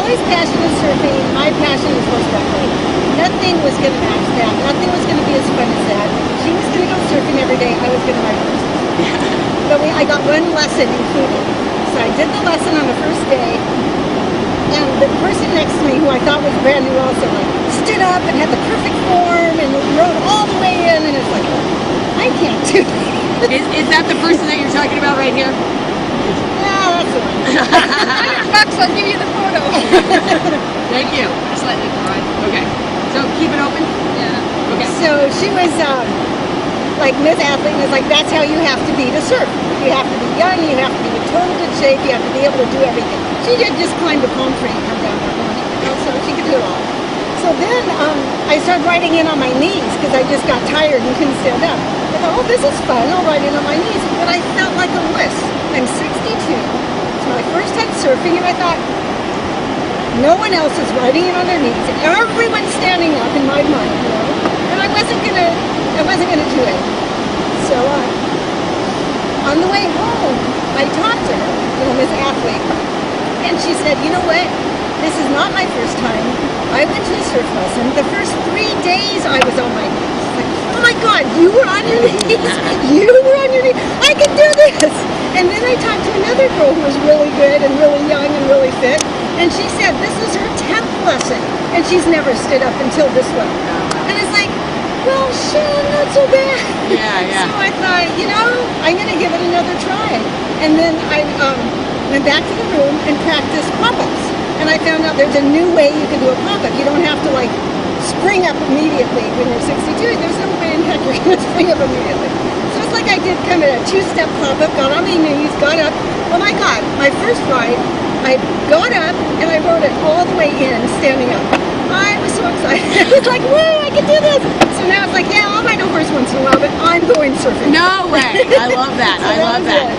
Kelly's passion is surfing. My passion is horseback riding. Nothing was going to match that. Nothing was going to be as fun as that. She was going to go surfing every day. I was going to ride horses. But I got one lesson included. So I did the lesson on the first day. And the person next to me, who I thought was brand new also, like, stood up and had the perfect form and rode all the way in. And it's like, I can't do that. Is that the person that you're talking about right here? Yeah, that's the one. $100, I'll give you the photo. Thank you. Just let me ride. Okay. So keep it open? Yeah. Okay. So she was like Miss Athlete, was like, that's how you have to be to surf. You have to be young, you have to be in total good shape, you have to be able to do everything. She did just climb a palm tree and come down that morning, you know, so she could do it all. So then I started riding in on my knees because I just got tired and couldn't stand up. I thought, oh, this is fun, I'll ride in on my knees. But I felt like a wuss. I'm 62, it's my first time surfing, and I thought, no one else is riding in on their knees. Everyone's standing up in my mind, you know, and I wasn't gonna do it. So on the way home, I talked to her, you know, Miss Athlete, and she said, you know what? This is not my first time. I went to a surf lesson. The first 3 days I was on my knees. Like, oh my God, you were on your knees? You were on your knees? I can do this! And then I talked to another girl who was really good and really young and really fit, and she said this is her 10th lesson, and she's never stood up until this one. And it's like, well, shit, not so bad. Yeah, yeah. So I thought, you know, I'm going to give it another try. And then I went back to the room and practiced pop-ups. And I found out there's a new way you can do a pop-up. You don't have to, like, spring up immediately when you're 62. There's no way in heck you're going to spring up immediately. So it's like I did kind of a two-step pop-up, got on my knees, got up. Oh my God, my first ride, I got up and I rode it all the way in, standing up. I was so excited. I was like, whoa, I can do this. So now it's like, yeah, I'll ride a horse once in a while, but I'm going surfing. No way. I love that. So I love that.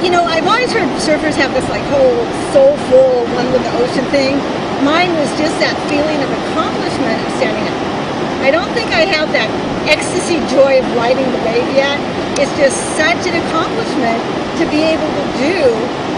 You know, I've always heard surfers have this like whole soulful one with the ocean thing. Mine was just that feeling of accomplishment of standing up. I don't think I have that ecstasy joy of riding the wave yet. It's just such an accomplishment to be able to do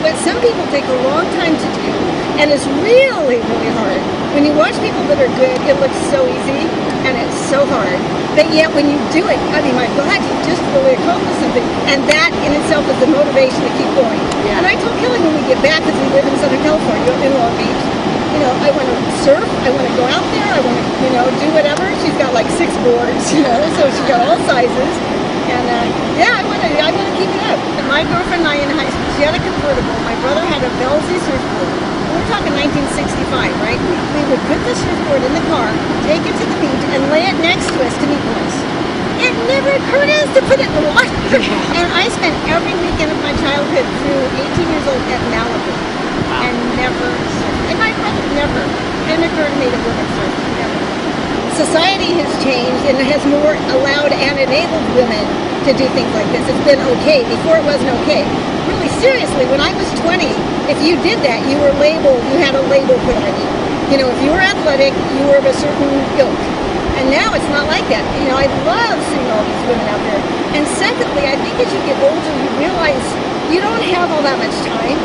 what some people take a long time to do, and it's really, really hard. When you watch people that are good, it looks so easy, and it's so hard. But yet when you do it, I mean, my God, you just really accomplished something. And that in itself is the motivation to keep going. Yeah. And I told Kelly when we get back, because we live in Southern California, in Long Beach, you know, I want to surf, I want to go out there, I want to, you know, do whatever. She's got like 6 boards, you know, so she's got all sizes. And yeah, I want to keep it up. My girlfriend and I in high school, she had a convertible. My brother had a Velzy surfboard. We're talking 1965, right? We would put the surfboard in the car, take it to the beach, and lay it next to us to meet boys. It never occurred to us to put it in the water. And I spent every weekend of my childhood through 18 years old at Malibu and never surfed. And my brother never. It didn't occur to me to women surf. Never. Society has changed and has more allowed and enabled women to do things like this. It's been okay. Before it wasn't okay. Really seriously, when I was 20, if you did that, you were labeled, you had a label put on you. You know, if you were athletic, you were of a certain ilk. And now it's not like that. You know, I love seeing all these women out there. And secondly, I think as you get older, you realize you don't have all that much time.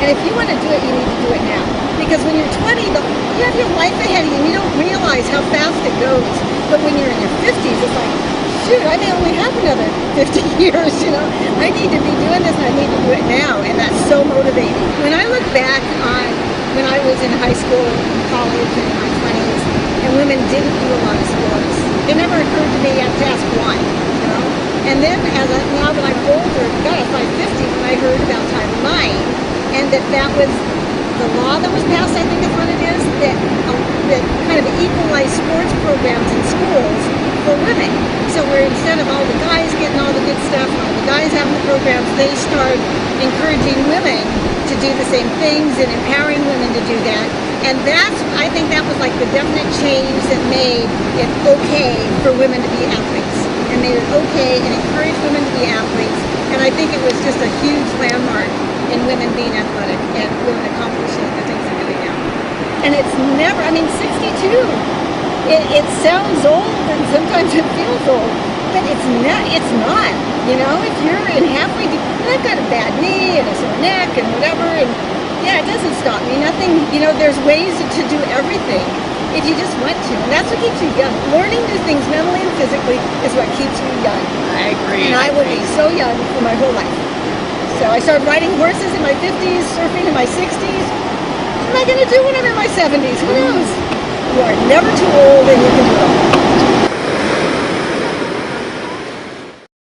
And if you want to do it, you need to do it now. Because when you're 20, you have your life ahead of you, and you don't realize how fast it goes. But when you're in your 50s, it's like, shoot, I may only have another 50 years, you know. I need to be doing this, and I need to do it now. And that's so motivating. When I look back on when I was in high school, college, and in my 20s, and women didn't do a lot of sports, it never occurred to me to ask why, you know. And then now that I'm older, gosh, by 50, when I heard about Title IX, and that was the law that was passed, I think is what it is, that kind of equalized sports programs in schools for women. So where instead of all the guys getting all the good stuff, and all the guys having the programs, they start encouraging women to do the same things and empowering women to do that. And I think that was like the definite change that made it okay for women to be athletes. And made it okay and encouraged women to be athletes. And I think it was just a huge landmark in women being athletic and women accomplishing the things they're doing now. And it's never, I mean, 62, it sounds old and sometimes it feels old, but it's not, you know, if you're in halfway, and I've got a bad knee and a sore neck and whatever, and Yeah, it doesn't stop me. Nothing, you know, there's ways to do everything if you just want to. And that's what keeps you young. Learning new things mentally and physically is what keeps you young. I agree. And I will be so young for my whole life. So I started riding horses in my 50s, surfing in my 60s. What am I going to do when I'm in my 70s? Who knows? You are never too old and you can do it all.